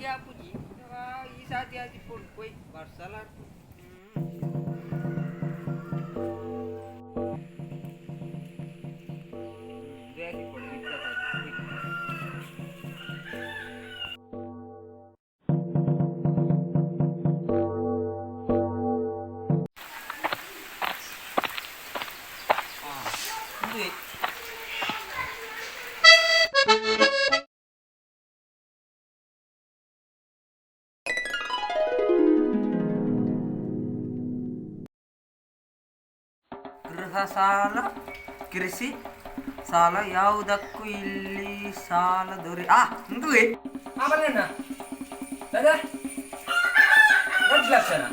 dia puji. Isa dia pun koi Barcelona. Dia di pun kita tadi. ಗೃಹ ಸಾಲ ಕೃಷಿ ಸಾಲ ಯಾವುದಕ್ಕೂ ಇಲ್ಲಿ ಸಾಲ ಇಂದುವೆ ಬಲ್ಲಣ್ಣ दादा 2 ಲಕ್ಷನ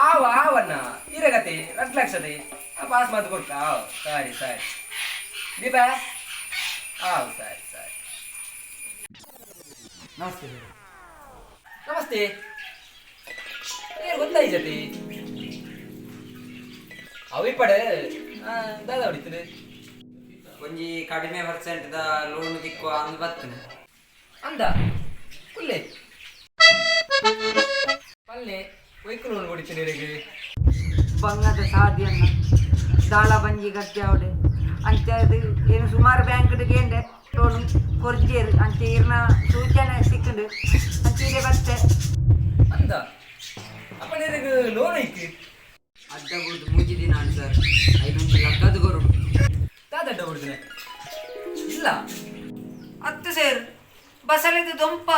ಆವಣ್ಣ ಇರಗತೆ 2 ಲಕ್ಷದೆ ಪಾಸ್ ಮಾತು ಕೊಡ್ತಾ ಸರಿ ಸರಿ ದೀಪ ಸರಿ ಸರಿ ನಮಸ್ತೆ ನಮಸ್ತೆ ಏನು ಗೊತ್ತಾಯ್ತದೆ ಅವಿ ಪಡೆ ದಾದ ಹೊಡಿತದೆ ಒಂಜಿ ಕಡಿಮೆ ಪರ್ಸೆಂಟ್ ಲೋನ್ ದಿಕ್ಕುವ ಅಂದ್ ಬರ್ತನೆ ಅಂದ ಕುಲ್ಲೆ ಪಲ್ಲೆ ವೈಕು ಲೋನ್ ಹೊಡಿತೀನಿ ನಿನಗೆ ಬಂಗದ ಸಾಧ್ಯನ್ನ ದಾಳ ಬಂಜಿ ಗದ್ದೆ ಅವಡೆ ಅಂಚದು ಏನು ಸುಮಾರು ಬ್ಯಾಂಕ್ಡಿಗೆ ಏನ್ರೆ ಲೋನ್ ಕೊರ್ಜೇರು ಅಂಚ ಇರ್ನ ಸೂಚನೆ ಸಿಕ್ಕಂಡು ಅಂಚೀರೆ ಬತ್ತೆ ಅಂದ ಅಪ್ಪ ನಿನಗೆ ಲೋನ್ ಐತಿ ಅಡ್ಡ ಬುದ್ದು ಮುಗಿದಿ ನಾನು ಸರ್ 5 ಲಕ್ಷದ ಗೊರು ದಾದ ಅಡ್ಡ ಹೊಡಿದ್ರೆ ಇಲ್ಲ 10 ಸೇರ್ ಬಸಳೆದು ದೊಂಪ